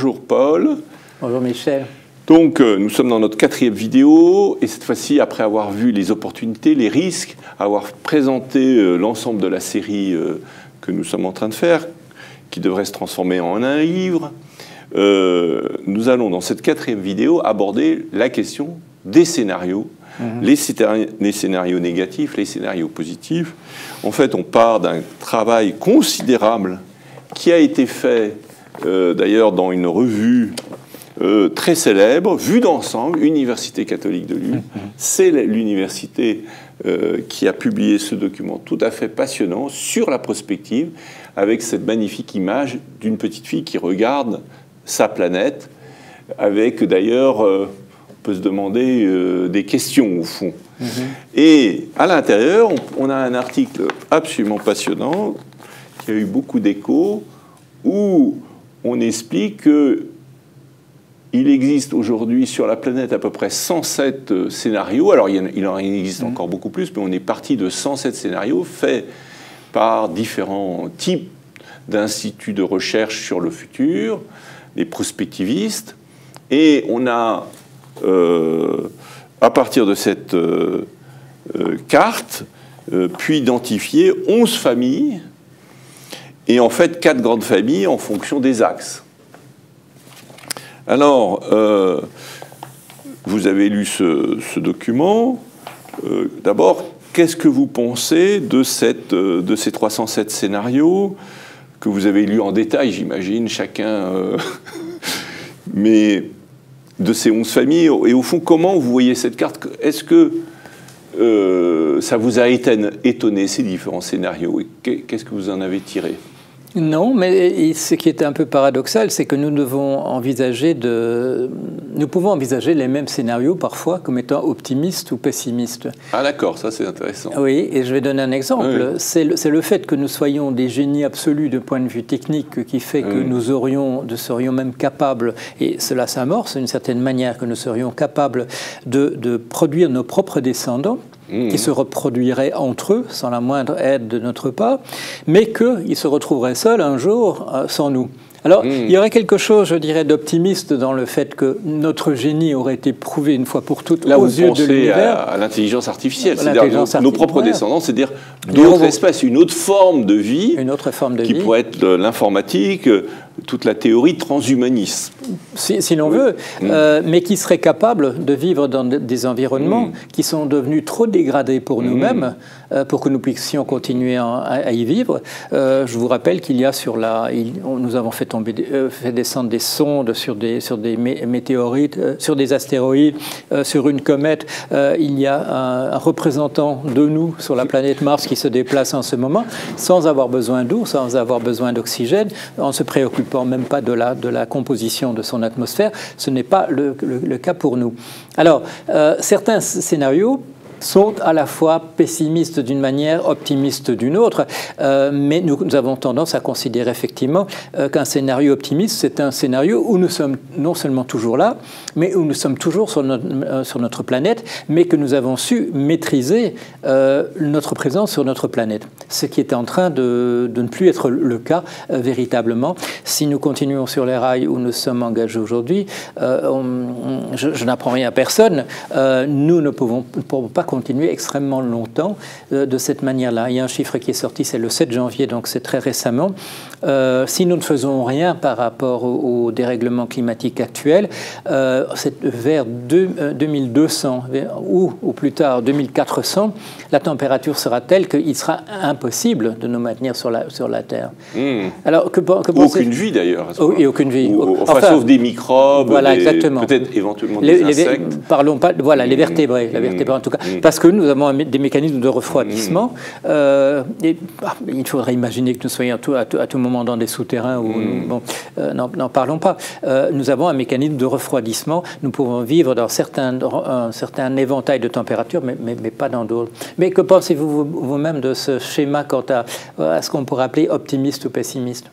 Bonjour Paul. Bonjour Michel. Donc nous sommes dans notre 4e vidéo et cette fois-ci, après avoir vu les opportunités, les risques, avoir présenté l'ensemble de la série que nous sommes en train de faire, qui devrait se transformer en un livre, nous allons dans cette 4e vidéo aborder la question des scénarios, les scénarios négatifs, les scénarios positifs. En fait, on part d'un travail considérable qui a été fait d'ailleurs dans une revue très célèbre, vue d'ensemble, Université catholique de Lille. C'est l'université qui a publié ce document tout à fait passionnant sur la prospective, avec cette magnifique image d'une petite fille qui regarde sa planète, avec d'ailleurs, on peut se demander des questions au fond. Et à l'intérieur, on a un article absolument passionnant, qui a eu beaucoup d'écho, où on explique que il existe aujourd'hui sur la planète à peu près 107 scénarios. Alors, il en existe encore beaucoup plus, mais on est parti de 107 scénarios faits par différents types d'instituts de recherche sur le futur, les prospectivistes. Et on a, à partir de cette carte, pu identifier 11 familles, et en fait 4 grandes familles en fonction des axes. Alors, vous avez lu ce document. D'abord, qu'est-ce que vous pensez de ces 307 scénarios que vous avez lus en détail, j'imagine, chacun, mais de ces 11 familles? Et au fond, comment vous voyez cette carte? Est-ce que ça vous a étonné, ces différents scénarios? Et qu'est-ce que vous en avez tiré? Non, mais ce qui est un peu paradoxal, c'est que nous pouvons envisager les mêmes scénarios parfois comme étant optimistes ou pessimistes. Ah d'accord, ça c'est intéressant. Oui, et je vais donner un exemple. Oui. C'est le fait que nous soyons des génies absolus de point de vue technique qui fait que nous serions même capables, et cela s'amorce d'une certaine manière, que nous serions capables de produire nos propres descendants, qui se reproduiraient entre eux sans la moindre aide de notre part, mais qu'ils se retrouveraient seuls un jour sans nous. Alors, il y aurait quelque chose, je dirais, d'optimiste dans le fait que notre génie aurait été prouvé une fois pour toutes aux yeux de l'univers. Là, vous pensez à l'intelligence artificielle, c'est-à-dire nos propres descendants, c'est-à-dire d'autres espèces, une autre forme de vie, qui pourrait être l'informatique, toute la théorie transhumaniste. Si l'on veut, mais qui serait capable de vivre dans des environnements qui sont devenus trop dégradés pour nous-mêmes, pour que nous puissions continuer à y vivre. Je vous rappelle qu'il y a nous avons fait descendre des sondes sur des météorites, sur des astéroïdes, sur une comète. Il y a un représentant de nous sur la planète Mars qui se déplace en ce moment, sans avoir besoin d'eau, sans avoir besoin d'oxygène, en se préoccupant même pas de la composition de son atmosphère. Ce n'est pas le cas pour nous. Alors, certains scénarios sont à la fois pessimistes d'une manière, optimistes d'une autre, mais nous avons tendance à considérer effectivement qu'un scénario optimiste, c'est un scénario où nous sommes non seulement toujours là, mais où nous sommes toujours sur notre planète, mais que nous avons su maîtriser notre présence sur notre planète, ce qui est en train de ne plus être le cas véritablement. Si nous continuons sur les rails où nous sommes engagés aujourd'hui, je n'apprends rien à personne, nous ne pourrons pas continuer extrêmement longtemps de cette manière-là. Il y a un chiffre qui est sorti, c'est le 7 janvier, donc c'est très récemment. Si nous ne faisons rien par rapport au dérèglement climatique actuel, c'est vers 2200 ou plus tard 2400, la température sera telle qu'il sera impossible de nous maintenir sur la Terre. Alors, aucune vie d'ailleurs. Et aucune vie. Enfin, sauf des microbes, voilà, exactement. Peut-être éventuellement des insectes. Parlons pas, voilà, les vertébrés, en tout cas. Parce que nous avons des mécanismes de refroidissement. Il faudrait imaginer que nous soyons à tout moment dans des souterrains. N'en parlons pas. Nous avons un mécanisme de refroidissement. Nous pouvons vivre dans un certain éventail de températures, mais pas dans d'autres. Mais que pensez-vous vous-même de ce schéma quant à ce qu'on pourrait appeler optimiste ou pessimiste?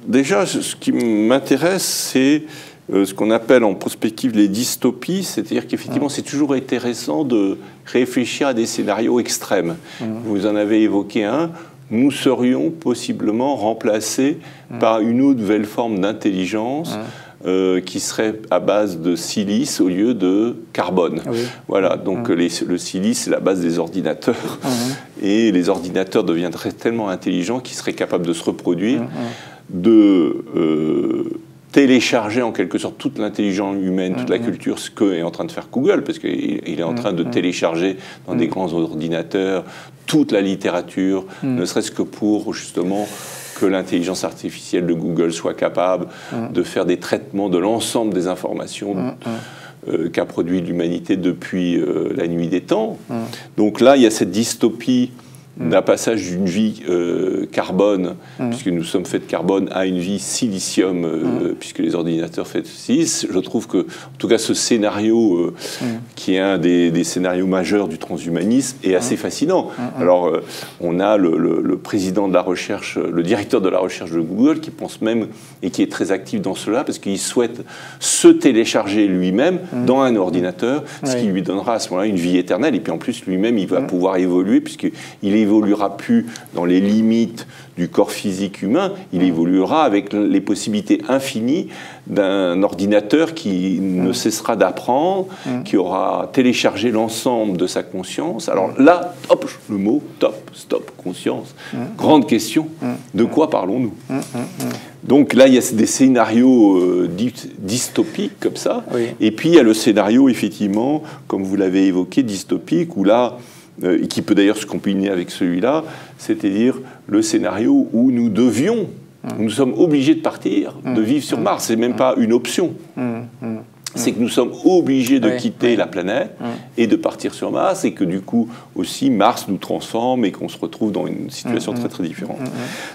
Déjà, ce qui m'intéresse, c'est ce qu'on appelle en prospective les dystopies, c'est-à-dire qu'effectivement, c'est toujours intéressant de réfléchir à des scénarios extrêmes. Vous en avez évoqué un. nous serions possiblement remplacés par une nouvelle forme d'intelligence qui serait à base de silice au lieu de carbone. Oui. Voilà, donc le silice, c'est la base des ordinateurs. Et les ordinateurs deviendraient tellement intelligents qu'ils seraient capables de se reproduire, de télécharger en quelque sorte toute l'intelligence humaine, toute la culture, ce qu'est en train de faire Google, parce qu'il est en train de télécharger dans des grands ordinateurs toute la littérature, ne serait-ce que pour justement que l'intelligence artificielle de Google soit capable de faire des traitements de l'ensemble des informations qu'a produit l'humanité depuis la nuit des temps. Donc là, il y a cette dystopie d'un passage d'une vie carbone, puisque nous sommes faits de carbone, à une vie silicium, puisque les ordinateurs faits de silice. Je trouve que, en tout cas, ce scénario, qui est un des scénarios majeurs du transhumanisme, est assez fascinant. Alors, on a le président de la recherche, le directeur de la recherche de Google, qui pense même, et qui est très actif dans cela, parce qu'il souhaite se télécharger lui-même dans un ordinateur, ce qui lui donnera à ce moment-là une vie éternelle. Et puis en plus, lui-même, il va pouvoir évoluer, puisqu'il évoluera plus dans les limites du corps physique humain, il évoluera avec les possibilités infinies d'un ordinateur qui ne cessera d'apprendre, qui aura téléchargé l'ensemble de sa conscience. Alors là, hop, le mot, stop, conscience. Grande question, de quoi parlons-nous? Donc là, il y a des scénarios dystopiques comme ça, et puis il y a le scénario, effectivement, comme vous l'avez évoqué, dystopique, où là, et qui peut d'ailleurs se combiner avec celui-là, c'est-à-dire le scénario où nous devions, nous sommes obligés de partir, de vivre sur Mars. C'est même pas une option. C'est que nous sommes obligés de quitter la planète et de partir sur Mars, et que du coup aussi Mars nous transforme et qu'on se retrouve dans une situation très très différente.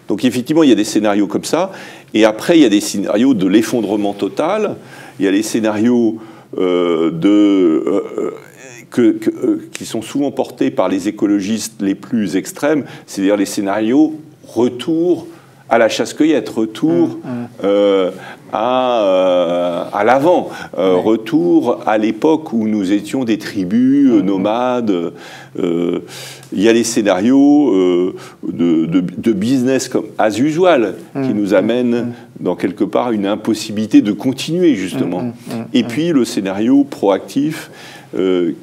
Donc effectivement, il y a des scénarios comme ça, et après il y a des scénarios de l'effondrement total, il y a les scénarios qui sont souvent portés par les écologistes les plus extrêmes, c'est-à-dire les scénarios retour à la chasse-cueillette, retour à l'avant, retour à l'époque où nous étions des tribus nomades. Il y a les scénarios de business comme as usual qui nous amènent dans quelque part une impossibilité de continuer justement. Et puis le scénario proactif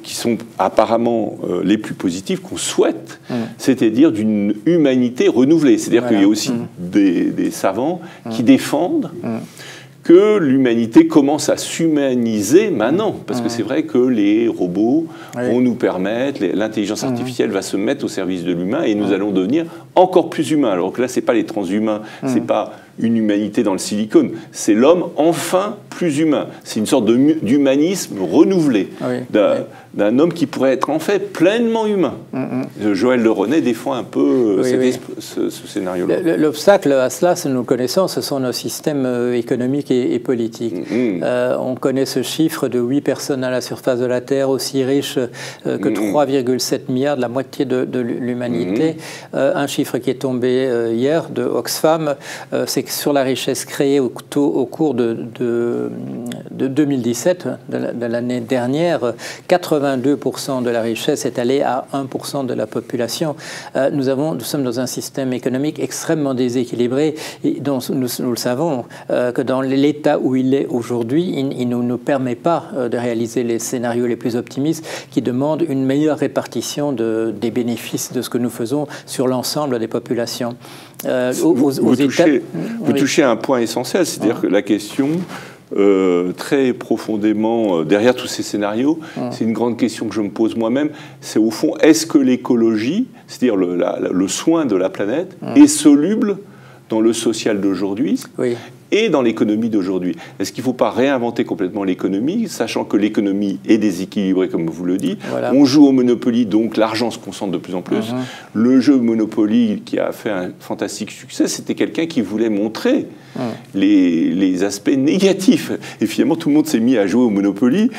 qui sont apparemment les plus positifs qu'on souhaite, c'est-à-dire d'une humanité renouvelée. C'est-à-dire qu'il y a aussi des savants qui défendent que l'humanité commence à s'humaniser maintenant, parce que c'est vrai que les robots vont nous permettre, l'intelligence artificielle va se mettre au service de l'humain, et nous allons devenir encore plus humains. Alors que là, c'est pas les transhumains, c'est pas une humanité dans le silicone, c'est l'homme enfin plus humain. C'est une sorte d'humanisme renouvelé, d'un homme qui pourrait être en fait pleinement humain. Joël Le René défend un peu ce scénario-là. L'obstacle à cela, nous le connaissons, ce sont nos systèmes économiques et politiques. On connaît ce chiffre de 8 personnes à la surface de la Terre, aussi riches que 3,7 milliards, de la moitié de l'humanité. Un chiffre qui est tombé hier de Oxfam, c'est que sur la richesse créée au cours de 2017, de l'année dernière, 82% de la richesse est allée à 1% de la population. Nous sommes dans un système économique extrêmement déséquilibré, et dont nous le savons, que dans l'état où il est aujourd'hui, il ne nous permet pas de réaliser les scénarios les plus optimistes qui demandent une meilleure répartition des bénéfices de ce que nous faisons sur l'ensemble des populations. Vous touchez à un point essentiel, c'est-à-dire que la question, très profondément, derrière tous ces scénarios, c'est une grande question que je me pose moi-même, c'est au fond, est-ce que l'écologie, c'est-à-dire le soin de la planète, est soluble dans le social d'aujourd'hui et dans l'économie d'aujourd'hui? Est-ce qu'il ne faut pas réinventer complètement l'économie, sachant que l'économie est déséquilibrée, comme vous le dites? On joue au Monopoly, donc l'argent se concentre de plus en plus. Le jeu Monopoly, qui a fait un fantastique succès, c'était quelqu'un qui voulait montrer les aspects négatifs. Et finalement, tout le monde s'est mis à jouer au Monopoly.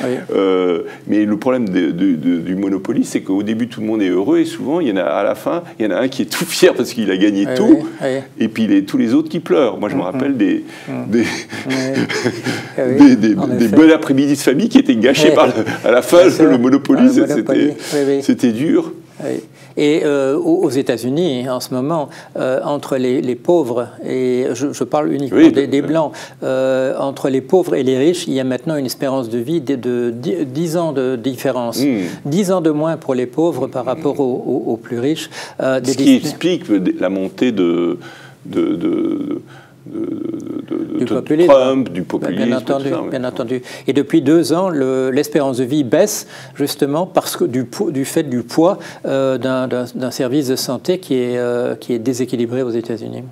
Mais le problème du Monopoly, c'est qu'au début, tout le monde est heureux, et souvent, à la fin, il y en a un qui est tout fier parce qu'il a gagné tout, et puis tous les autres qui pleurent. Moi, je me rappelle des bons après-midi de famille qui étaient gâchés à la fin. Le Monopoly, c'était dur. Oui. Et aux États-Unis, en ce moment, entre les pauvres, et je parle uniquement des Blancs, entre les pauvres et les riches, il y a maintenant une espérance de vie de 10 ans de différence. 10 ans de moins pour les pauvres par rapport aux plus riches. Ce qui explique la montée de Trump, du populisme. Bien entendu. Et depuis 2 ans, l'espérance de vie baisse, justement parce que du fait du poids d'un service de santé qui est déséquilibré aux États-Unis.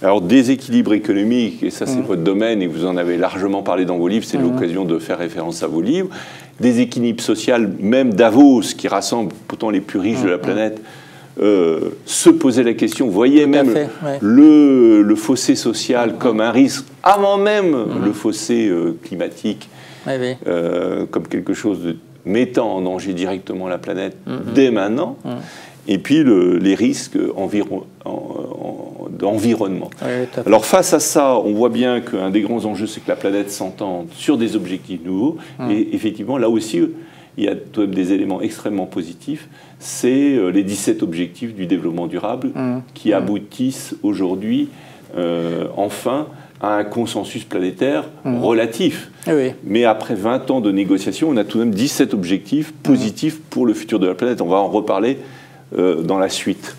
Alors, déséquilibre économique, et ça c'est votre domaine, et vous en avez largement parlé dans vos livres, c'est l'occasion de faire référence à vos livres. Déséquilibre social, même Davos, qui rassemble pourtant les plus riches de la planète, se poser la question, vous voyez même le fossé social comme un risque, avant même le fossé climatique, comme quelque chose de mettant en danger directement la planète dès maintenant, et puis les risques d'environnement. Alors face à ça, on voit bien qu'un des grands enjeux, c'est que la planète s'entende sur des objectifs nouveaux, et effectivement, là aussi, il y a tout de même des éléments extrêmement positifs, c'est les 17 objectifs du développement durable qui aboutissent aujourd'hui, enfin, à un consensus planétaire relatif. Mais après 20 ans de négociations, on a tout de même 17 objectifs positifs pour le futur de la planète. On va en reparler dans la suite.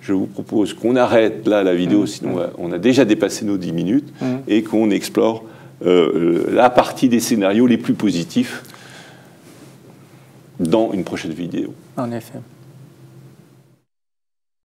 Je vous propose qu'on arrête là la vidéo, sinon on a déjà dépassé nos 10 minutes, et qu'on explore la partie des scénarios les plus positifs dans une prochaine vidéo. En effet.